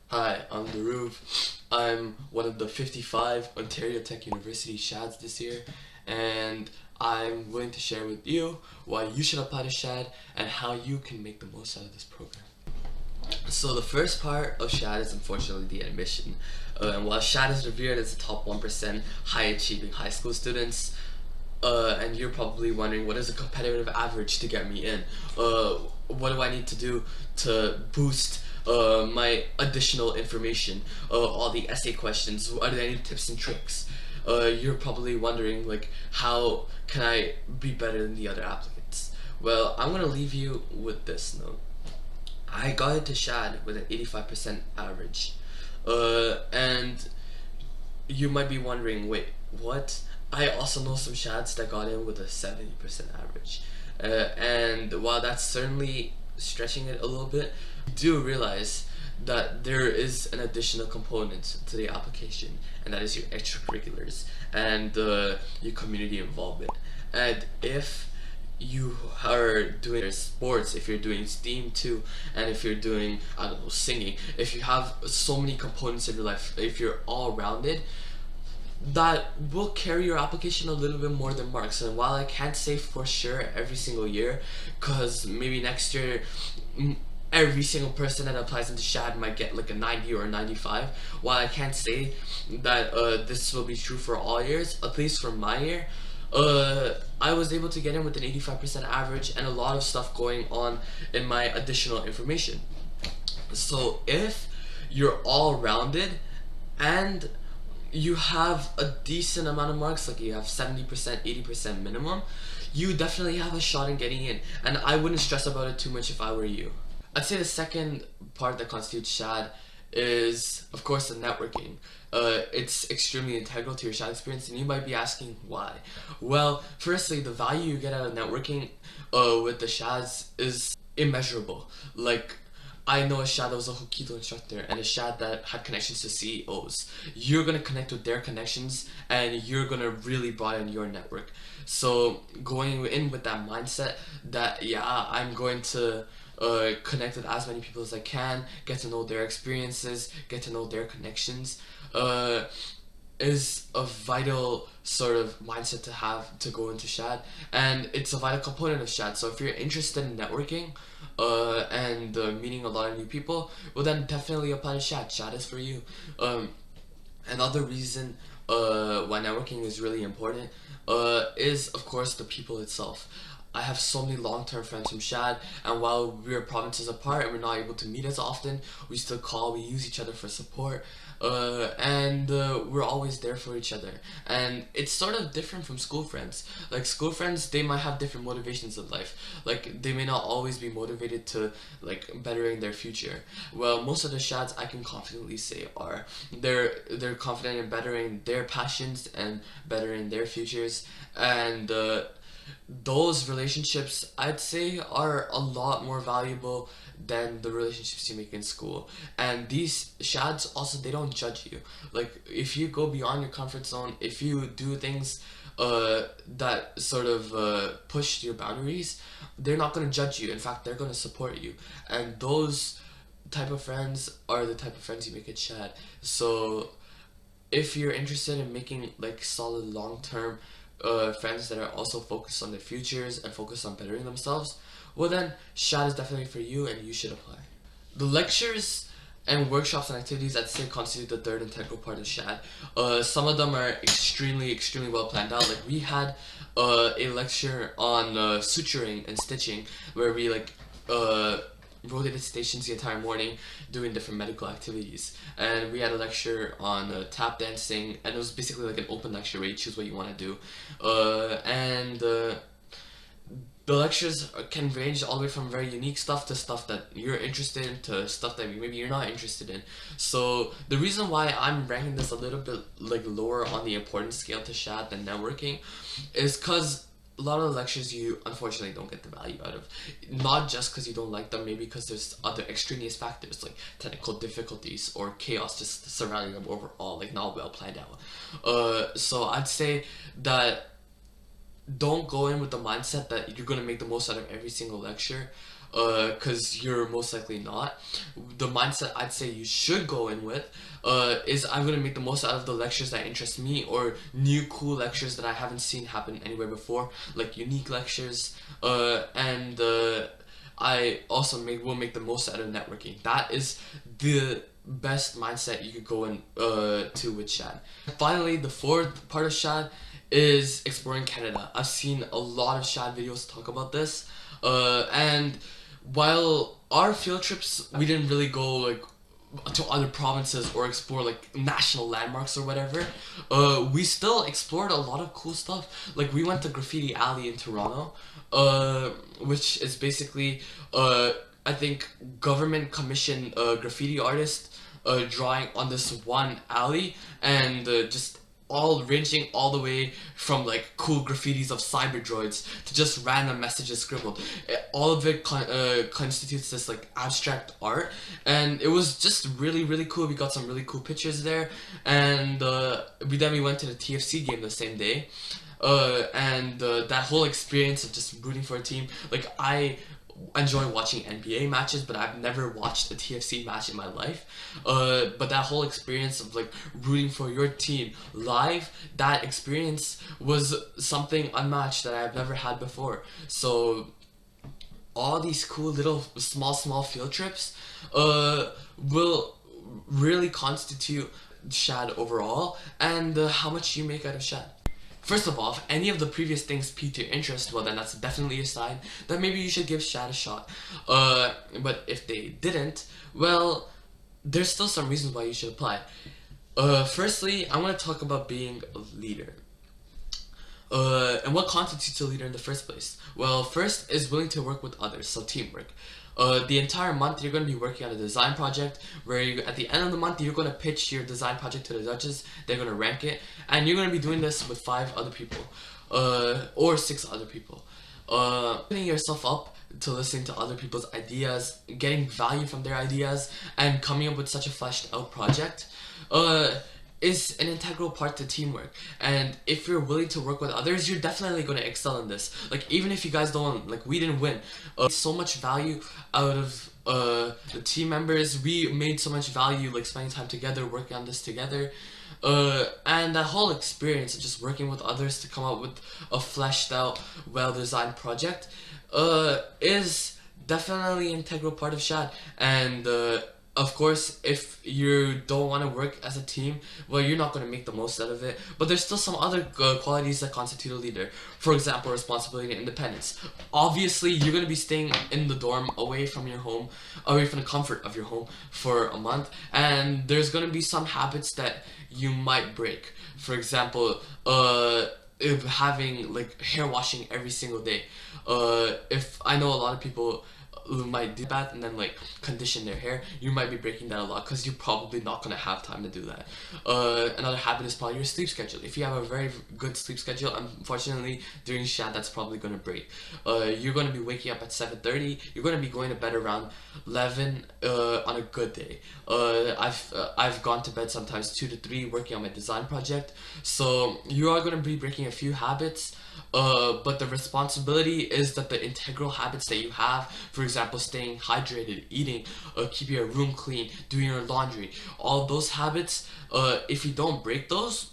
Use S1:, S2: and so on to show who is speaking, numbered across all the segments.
S1: Hi, I'm Dhruv. I'm one of the 55 Ontario Tech University SHADs this year, and I'm willing to share with you why you should apply to SHAD and how you can make the most out of this program. So the first part of SHAD is unfortunately the admission. And while SHAD is revered as the top 1% high achieving high school students, and you're probably wondering what is the competitive average to get me in? What do I need to do to boost my additional information? All the essay questions. Are there any tips and tricks? You're probably wondering like how can I be better than the other applicants? Well, I'm gonna leave you with this note. I got into SHAD with an 85% average, and you might be wondering, wait, what? I also know some SHADs that got in with a 70% average. And while that's certainly stretching it a little bit, do realize that there is an additional component to the application, and that is your extracurriculars and your community involvement. And if you are doing sports, if you're doing STEAM too, and if you're doing, I don't know, singing, if you have so many components in your life, if you're all rounded, that will carry your application a little bit more than marks. And while I can't say for sure every single year, because maybe next year every single person that applies into SHAD might get like a 90 or a 95, while I can't say that this will be true for all years, at least for my year, I was able to get in with an 85% average and a lot of stuff going on in my additional information. So if you're all rounded and you have a decent amount of marks, like you have 70%, 80% minimum, you definitely have a shot in getting in. And I wouldn't stress about it too much if I were you. I'd say the second part that constitutes SHAD is, of course, the networking. It's extremely integral to your SHAD experience, and you might be asking why. Well, firstly, the value you get out of networking with the SHADs is immeasurable. Like, I know a SHAD that was a Hokkaido instructor and a SHAD that had connections to CEOs. You're gonna connect with their connections and you're gonna really broaden your network. So going in with that mindset that, yeah, I'm going to connect with as many people as I can, get to know their experiences, get to know their connections, is a vital sort of mindset to have to go into SHAD, and it's a vital component of SHAD. So if you're interested in networking and meeting a lot of new people, well then definitely apply to SHAD. SHAD is for you. Another reason why networking is really important is of course the people itself. I have so many long-term friends from SHAD, and while we're provinces apart and we're not able to meet as often, we still call, we use each other for support, and we're always there for each other. And it's sort of different from school friends. Like school friends, they might have different motivations in life. Like they may not always be motivated to like bettering their future. Well, most of the SHADs I can confidently say are they're confident in bettering their passions and bettering their futures, and those relationships I'd say are a lot more valuable than the relationships you make in school. And these SHADs also, they don't judge you. Like if you go beyond your comfort zone, if you do things that sort of push your boundaries, they're not going to judge you. In fact, they're going to support you. And those type of friends are the type of friends you make at SHAD. So if you're interested in making like solid long-term friends that are also focused on their futures and focused on bettering themselves, well then SHAD is definitely for you and you should apply. The lectures and workshops and activities I'd say constitute the third integral part of SHAD. Some of them are extremely well planned out. Like we had a lecture on suturing and stitching where we like rotated stations the entire morning doing different medical activities, and we had a lecture on tap dancing, and it was basically like an open lecture where you choose what you want to do, and the lectures can range all the way from very unique stuff to stuff that you're interested in to stuff that maybe you're not interested in. So the reason why I'm ranking this a little bit like lower on the importance scale to SHAD than networking is because a lot of the lectures you unfortunately don't get the value out of. Not just because you don't like them, maybe because there's other extraneous factors like technical difficulties or chaos just surrounding them overall, like not well planned out. So I'd say that don't go in with the mindset that you're gonna make the most out of every single lecture. because you're most likely not. The mindset I'd say you should go in with is I'm gonna make the most out of the lectures that interest me, or new cool lectures that I haven't seen happen anywhere before, like unique lectures, and I also will make the most out of networking. That is the best mindset you could go in to with SHAD. Finally, the fourth part of SHAD is exploring Canada. I've seen a lot of SHAD videos talk about this, and while our field trips, we didn't really go like to other provinces or explore like national landmarks or whatever, we still explored a lot of cool stuff. Like we went to Graffiti Alley in Toronto, which is basically I think government commissioned graffiti artist drawing on this one alley, and just all ranging all the way from like cool graffitis of cyber droids to just random messages scribbled. All of it constitutes this like abstract art, and it was just really cool. We got some really cool pictures there, and we went to the TFC game the same day, and that whole experience of just rooting for a team. Like I enjoy watching NBA matches, but I've never watched a TFC match in my life. But that whole experience of like rooting for your team live, that experience was something unmatched that I've never had before. So all these cool little small field trips will really constitute SHAD overall, and how much you make out of SHAD. First of all, if any of the previous things piqued your interest, well then that's definitely a sign that maybe you should give SHAD a shot. But if they didn't, well, there's still some reasons why you should apply. Firstly, I want to talk about being a leader. And what constitutes a leader in the first place? Well, first is willing to work with others, so teamwork. The entire month you're going to be working on a design project where at the end of the month you're going to pitch your design project to the judges. They're going to rank it, and you're going to be doing this with 5 other people or 6 other people. Opening yourself up to listening to other people's ideas, getting value from their ideas, and coming up with such a fleshed out project is an integral part to teamwork. And if you're willing to work with others, you're definitely going to excel in this. Like even if you guys don't, like we didn't win, so much value out of the team members. We made so much value like spending time together, working on this together, and that whole experience of just working with others to come up with a fleshed out, well-designed project is definitely an integral part of SHAD. And of course, if you don't want to work as a team, well, you're not going to make the most out of it. But there's still some other qualities that constitute a leader. For example, responsibility and independence. Obviously, you're going to be staying in the dorm, away from your home, away from the comfort of your home for a month. And there's going to be some habits that you might break. For example, if having like hair washing every single day. If I know a lot of people who might do that and then like condition their hair, you might be breaking that a lot because you're probably not going to have time to do that. Another habit is probably your sleep schedule. If you have a very good sleep schedule, unfortunately during SHAD that's probably going to break. You're going to be waking up at 7:30, you're going to be going to bed around 11 on a good day. I've gone to bed sometimes 2 to 3 working on my design project, so you are going to be breaking a few habits. But the responsibility is that the integral habits that you have, for example, staying hydrated, eating, keeping your room clean, doing your laundry, all of those habits, if you don't break those,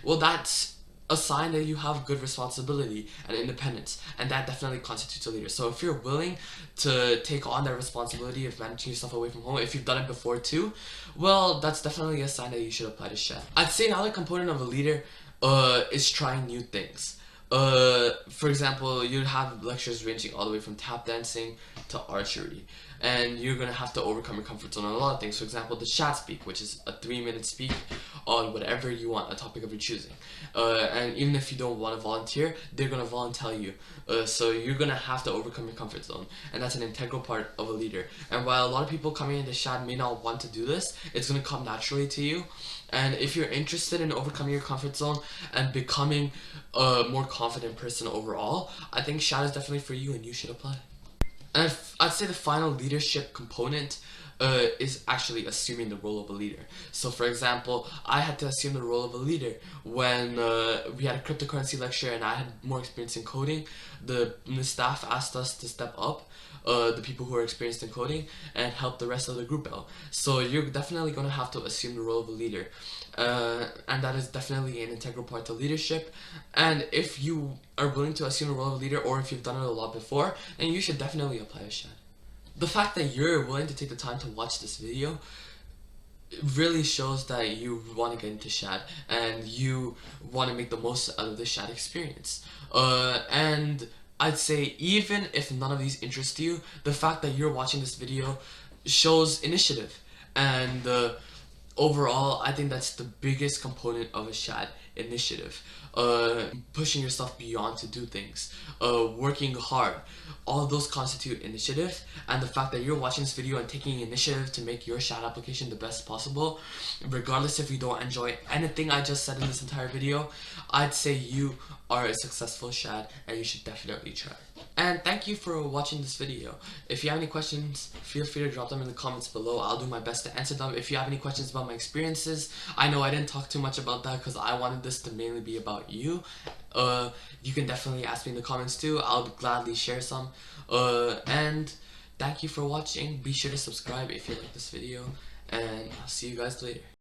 S1: well, that's a sign that you have good responsibility and independence, and that definitely constitutes a leader. So if you're willing to take on that responsibility of managing yourself away from home, if you've done it before too, well, that's definitely a sign that you should apply to SHAD. I'd say another component of a leader is trying new things. For example, you have lectures ranging all the way from tap dancing to archery, and you're gonna have to overcome your comfort zone on a lot of things. For example, the SHAD Speak, which is a 3-minute speak on whatever you want, a topic of your choosing. And even if you don't want to volunteer, they're gonna volunteer you. So you're gonna have to overcome your comfort zone, and that's an integral part of a leader. And while a lot of people coming into SHAD may not want to do this, it's gonna come naturally to you. And if you're interested in overcoming your comfort zone and becoming a more confident person overall, I think SHAD is definitely for you and you should apply. And I'd say the final leadership component is actually assuming the role of a leader. So for example, I had to assume the role of a leader when we had a cryptocurrency lecture and I had more experience in coding. The staff asked us to step up the people who are experienced in coding and help the rest of the group out. So you're definitely going to have to assume the role of a leader, and that is definitely an integral part to leadership. And if you are willing to assume the role of a leader, or if you've done it a lot before, then you should definitely apply to SHAD. The fact that you're willing to take the time to watch this video really shows that you want to get into SHAD and you want to make the most out of the SHAD experience. And I'd say even if none of these interest you, the fact that you're watching this video shows initiative. And overall, I think that's the biggest component of a SHAD: initiative. Pushing yourself beyond to do things, working hard. All of those constitute initiative, and the fact that you're watching this video and taking initiative to make your SHAD application the best possible, regardless if you don't enjoy anything I just said in this entire video, I'd say you are a successful SHAD and you should definitely try. And thank you for watching this video. If you have any questions, feel free to drop them in the comments below. I'll do my best to answer them. If you have any questions about my experiences, I know I didn't talk too much about that because I wanted this to mainly be about you. You can definitely ask me in the comments too. I'll gladly share some. And thank you for watching. Be sure to subscribe if you like this video, and I'll see you guys later.